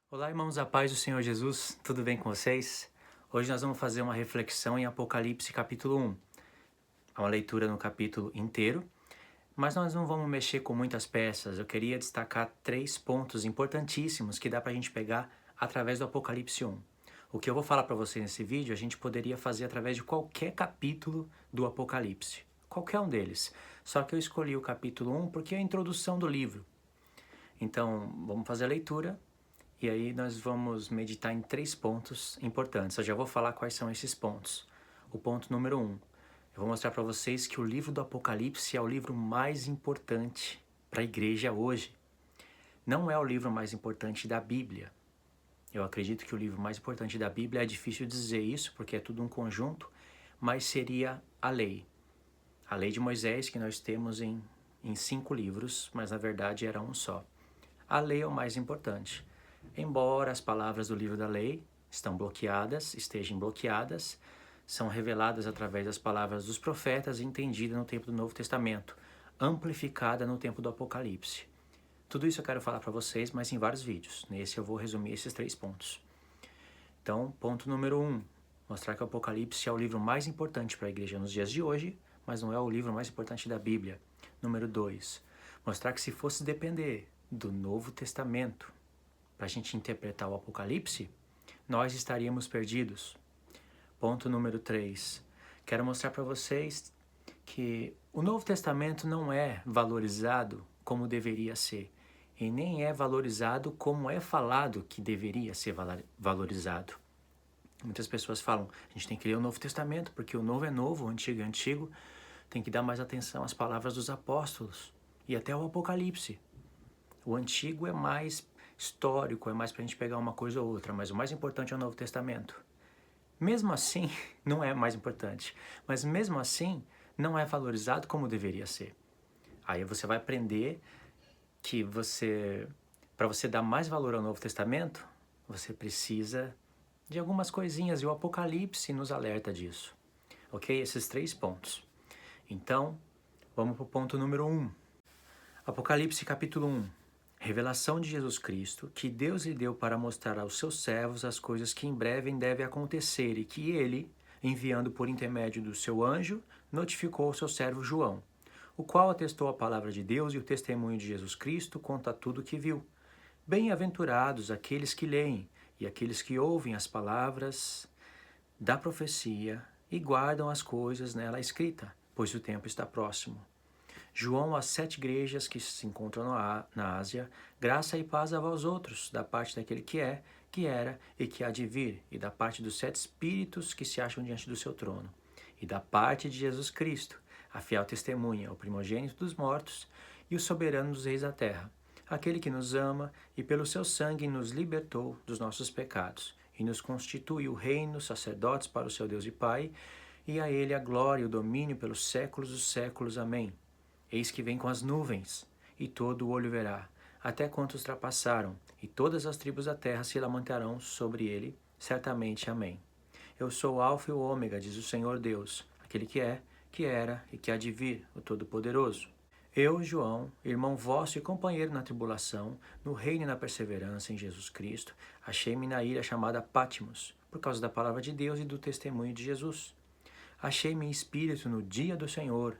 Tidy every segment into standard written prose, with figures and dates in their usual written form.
Olá, irmãos, a paz do Senhor Jesus, tudo bem com vocês? Hoje nós vamos fazer uma reflexão em Apocalipse capítulo 1. É uma leitura no capítulo inteiro, mas nós não vamos mexer com muitas peças. Eu queria destacar 3 pontos importantíssimos que dá para a gente pegar através do Apocalipse 1. O que eu vou falar para vocês nesse vídeo, a gente poderia fazer através de qualquer capítulo do Apocalipse, qualquer um deles. Só que eu escolhi o capítulo 1 porque é a introdução do livro. Então, vamos fazer a leitura. E aí nós vamos meditar em 3 pontos importantes. Eu já vou falar quais são esses pontos. O ponto número 1. Eu vou mostrar para vocês que o livro do Apocalipse é o livro mais importante para a igreja hoje. Não é o livro mais importante da Bíblia. Eu acredito que o livro mais importante da Bíblia, é difícil dizer isso, porque é tudo um conjunto, mas seria a lei. A lei de Moisés, que nós temos em 5 livros, mas na verdade era um só. A lei é o mais importante. Embora as palavras do livro da lei estejam bloqueadas, são reveladas através das palavras dos profetas e entendidas no tempo do Novo Testamento, amplificada no tempo do Apocalipse. Tudo isso eu quero falar para vocês, mas em vários vídeos. Nesse eu vou resumir esses 3 pontos. Então, ponto número 1, mostrar que o Apocalipse é o livro mais importante para a igreja nos dias de hoje, mas não é o livro mais importante da Bíblia. Número 2, mostrar que se fosse depender do Novo Testamento para a gente interpretar o Apocalipse, nós estaríamos perdidos. Ponto número 3. Quero mostrar para vocês que o Novo Testamento não é valorizado como deveria ser, e nem é valorizado como é falado que deveria ser valorizado. Muitas pessoas falam, a gente tem que ler o Novo Testamento, porque o novo é novo, o antigo é antigo, tem que dar mais atenção às palavras dos apóstolos e até ao Apocalipse. O antigo é mais histórico, é mais para a gente pegar uma coisa ou outra, mas o mais importante é o Novo Testamento. Mesmo assim, não é mais importante, mas mesmo assim, não é valorizado como deveria ser. Aí você vai aprender que para você dar mais valor ao Novo Testamento, você precisa de algumas coisinhas, e o Apocalipse nos alerta disso. Ok? Esses 3 pontos. Então, vamos para o ponto número 1. Apocalipse capítulo 1. Revelação de Jesus Cristo, que Deus lhe deu para mostrar aos seus servos as coisas que em breve devem acontecer e que ele, enviando por intermédio do seu anjo, notificou ao seu servo João, o qual atestou a palavra de Deus e o testemunho de Jesus Cristo conta tudo o que viu. Bem-aventurados aqueles que leem e aqueles que ouvem as palavras da profecia e guardam as coisas nela escrita, pois o tempo está próximo. João às 7 igrejas que se encontram na Ásia, graça e paz a vós outros, da parte daquele que é, que era e que há de vir, e da parte dos 7 espíritos que se acham diante do seu trono, e da parte de Jesus Cristo, a fiel testemunha, o primogênito dos mortos e o soberano dos reis da terra, aquele que nos ama e pelo seu sangue nos libertou dos nossos pecados, e nos constituiu reino, sacerdotes para o seu Deus e Pai, e a ele a glória e o domínio pelos séculos dos séculos. Amém. Eis que vem com as nuvens, e todo o olho verá, até quantos ultrapassaram, e todas as tribos da terra se lamentarão sobre ele, certamente. Amém. Eu sou o Alfa e o Ômega, diz o Senhor Deus, aquele que é, que era e que há de vir, o Todo-Poderoso. Eu, João, irmão vosso e companheiro na tribulação, no reino e na perseverança em Jesus Cristo, achei-me na ilha chamada Patmos, por causa da palavra de Deus e do testemunho de Jesus. Achei-me em espírito no dia do Senhor,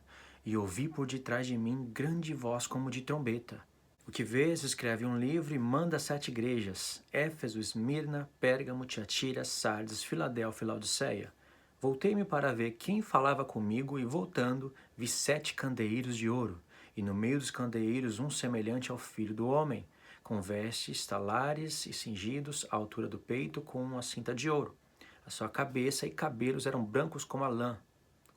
e ouvi por detrás de mim grande voz como de trombeta. O que vês, escreve um livro e manda 7 igrejas, Éfeso, Esmirna, Pérgamo, Tiatira, Sardes, Filadélfia e Laodiceia. Voltei-me para ver quem falava comigo, e voltando, vi 7 candeeiros de ouro, e no meio dos candeeiros um semelhante ao Filho do Homem, com vestes, talares e cingidos à altura do peito com uma cinta de ouro. A sua cabeça e cabelos eram brancos como a lã,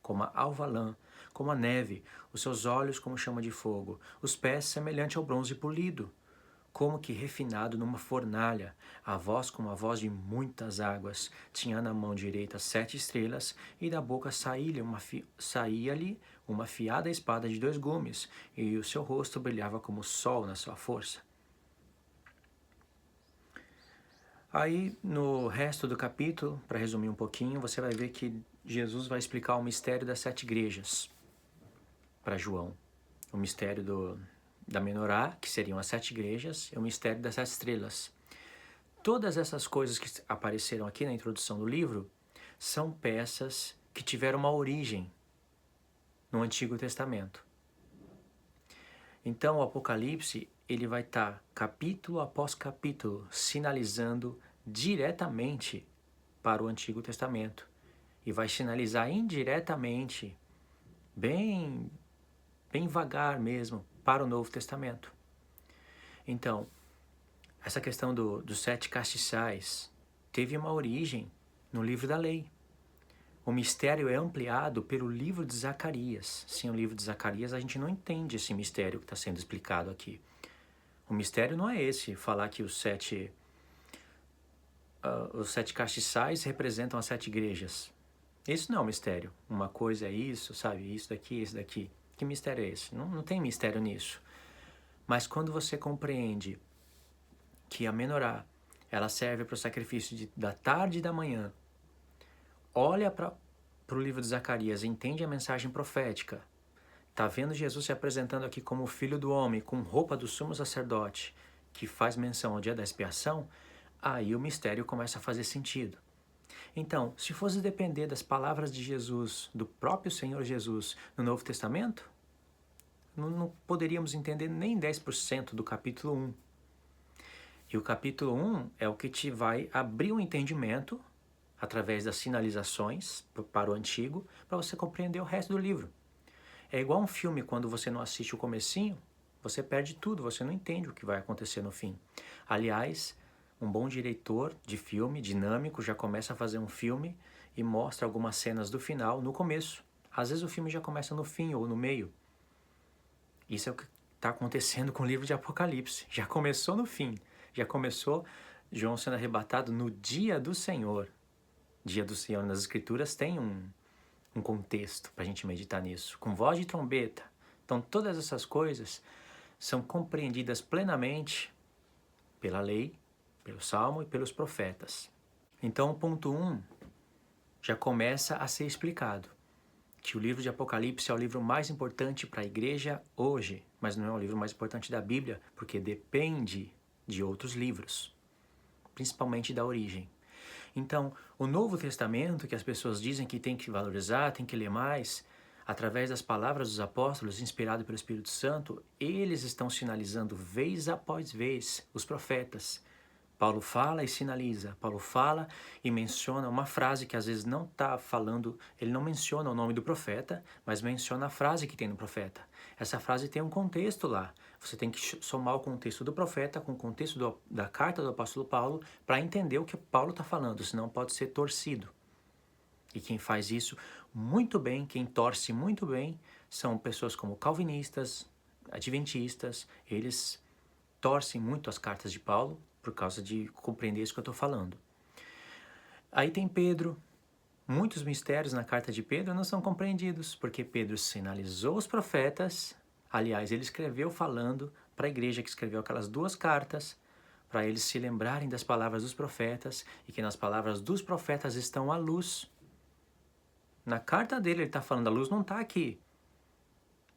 como a alva lã, como a neve, os seus olhos como chama de fogo, os pés semelhante ao bronze polido, como que refinado numa fornalha, a voz como a voz de muitas águas. Tinha na mão direita 7 estrelas, e da boca saía-lhe uma afiada espada de 2 gumes, e o seu rosto brilhava como o sol na sua força. Aí, no resto do capítulo, para resumir um pouquinho, você vai ver que Jesus vai explicar o mistério das 7 igrejas para João. O mistério da menorá, que seriam as 7 igrejas, e o mistério das 7 estrelas. Todas essas coisas que apareceram aqui na introdução do livro são peças que tiveram uma origem no Antigo Testamento. Então o Apocalipse ele vai estar capítulo após capítulo sinalizando diretamente para o Antigo Testamento e vai sinalizar indiretamente, bem vagar mesmo, para o Novo Testamento. Então, essa questão dos 7 castiçais teve uma origem no livro da lei. O mistério é ampliado pelo livro de Zacarias. Sem o livro de Zacarias, a gente não entende esse mistério que está sendo explicado aqui. O mistério não é esse, falar que os sete castiçais representam as 7 igrejas. Isso não é um mistério. Uma coisa é isso, sabe? Isso daqui, isso daqui. Que mistério é esse? Não tem mistério nisso. Mas quando você compreende que a menorá, ela serve para o sacrifício da tarde e da manhã, olha para o livro de Zacarias, entende a mensagem profética, está vendo Jesus se apresentando aqui como o Filho do Homem, com roupa do sumo sacerdote, que faz menção ao dia da expiação, aí o mistério começa a fazer sentido. Então, se fosse depender das palavras de Jesus, do próprio Senhor Jesus, no Novo Testamento, não poderíamos entender nem 10% do capítulo 1. E o capítulo 1 é o que te vai abrir um entendimento, através das sinalizações para o Antigo, para você compreender o resto do livro. É igual um filme, quando você não assiste o comecinho, você perde tudo, você não entende o que vai acontecer no fim. Aliás, um bom diretor de filme, dinâmico, já começa a fazer um filme e mostra algumas cenas do final no começo. Às vezes o filme já começa no fim ou no meio. Isso é o que está acontecendo com o livro de Apocalipse. Já começou no fim. Já começou João sendo arrebatado no dia do Senhor. Dia do Senhor nas Escrituras tem um contexto para a gente meditar nisso. Com voz de trombeta. Então todas essas coisas são compreendidas plenamente pela lei, pelo Salmo e pelos profetas. Então o ponto 1 já começa a ser explicado. Que o livro de Apocalipse é o livro mais importante para a igreja hoje, mas não é o livro mais importante da Bíblia, porque depende de outros livros, principalmente da origem. Então, o Novo Testamento, que as pessoas dizem que tem que valorizar, tem que ler mais, através das palavras dos apóstolos, inspirado pelo Espírito Santo, eles estão sinalizando vez após vez os profetas. Paulo fala e sinaliza, Paulo fala e menciona uma frase que às vezes não está falando, ele não menciona o nome do profeta, mas menciona a frase que tem no profeta. Essa frase tem um contexto lá. Você tem que somar o contexto do profeta com o contexto da carta do apóstolo Paulo para entender o que Paulo está falando, senão pode ser torcido. E quem faz isso muito bem, quem torce muito bem, são pessoas como calvinistas, adventistas, eles torcem muito as cartas de Paulo, por causa de compreender isso que eu estou falando. Aí tem Pedro. Muitos mistérios na carta de Pedro não são compreendidos, porque Pedro sinalizou os profetas. Aliás, ele escreveu falando para a igreja que escreveu aquelas 2 cartas, para eles se lembrarem das palavras dos profetas, e que nas palavras dos profetas estão a luz. Na carta dele ele está falando, a luz não está aqui.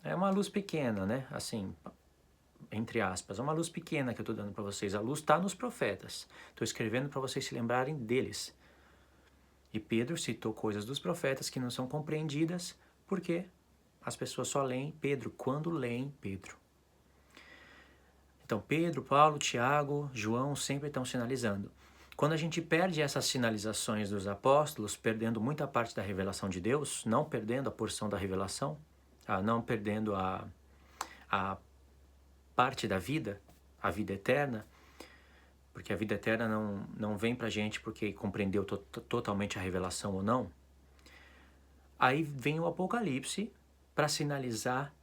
É uma luz pequena, né? Assim, entre aspas, é uma luz pequena que eu estou dando para vocês. A luz está nos profetas. Estou escrevendo para vocês se lembrarem deles. E Pedro citou coisas dos profetas que não são compreendidas porque as pessoas só leem Pedro quando leem Pedro. Então Pedro, Paulo, Tiago, João sempre estão sinalizando. Quando a gente perde essas sinalizações dos apóstolos, perdendo muita parte da revelação de Deus, não perdendo a porção da revelação, não perdendo a parte da vida, a vida eterna, porque a vida eterna não vem pra gente porque compreendeu totalmente a revelação ou não. Aí vem o Apocalipse para sinalizar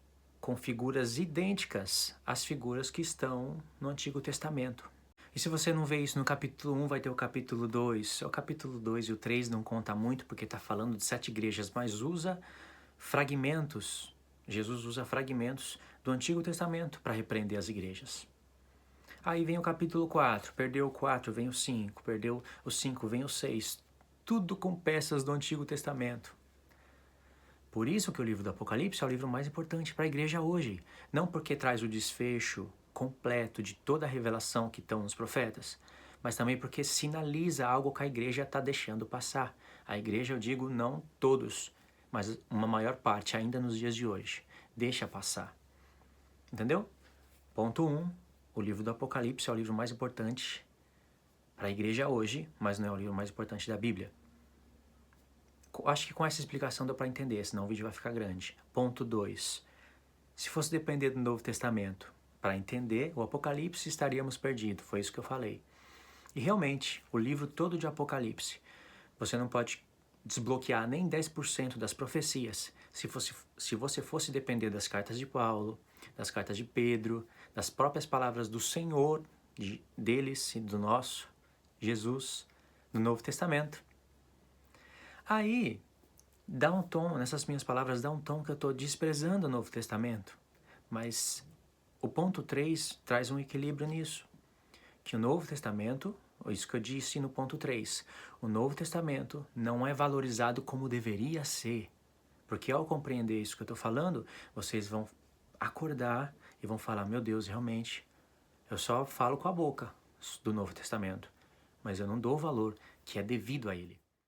com figuras idênticas às figuras que estão no Antigo Testamento. E se você não vê isso no capítulo 1, vai ter o capítulo 2. O capítulo 2 e o 3 não conta muito porque está falando de 7 igrejas, mas usa fragmentos. Jesus usa fragmentos do Antigo Testamento para repreender as igrejas. Aí vem o capítulo 4, perdeu o 4, vem o 5, perdeu o 5, vem o 6. Tudo com peças do Antigo Testamento. Por isso que o livro do Apocalipse é o livro mais importante para a igreja hoje. Não porque traz o desfecho completo de toda a revelação que estão nos profetas, mas também porque sinaliza algo que a igreja está deixando passar. A igreja, eu digo, não todos, mas uma maior parte ainda nos dias de hoje, deixa passar. Entendeu? Ponto 1, o livro do Apocalipse é o livro mais importante para a igreja hoje, mas não é o livro mais importante da Bíblia. Acho que com essa explicação dá para entender, senão o vídeo vai ficar grande. Ponto 2, se fosse depender do Novo Testamento para entender o Apocalipse, estaríamos perdidos, foi isso que eu falei. E realmente, o livro todo de Apocalipse, você não pode desbloquear nem 10% das profecias se você fosse depender das cartas de Paulo, das cartas de Pedro, das próprias palavras do Senhor, deles e do nosso, Jesus, do Novo Testamento. Aí, dá um tom, nessas minhas palavras, dá um tom que eu estou desprezando o Novo Testamento, mas o ponto 3 traz um equilíbrio nisso, que o Novo Testamento, isso que eu disse no ponto 3, o Novo Testamento não é valorizado como deveria ser, porque ao compreender isso que eu estou falando, vocês vão acordar e vão falar, meu Deus, realmente, eu só falo com a boca do Novo Testamento, mas eu não dou o valor que é devido a ele.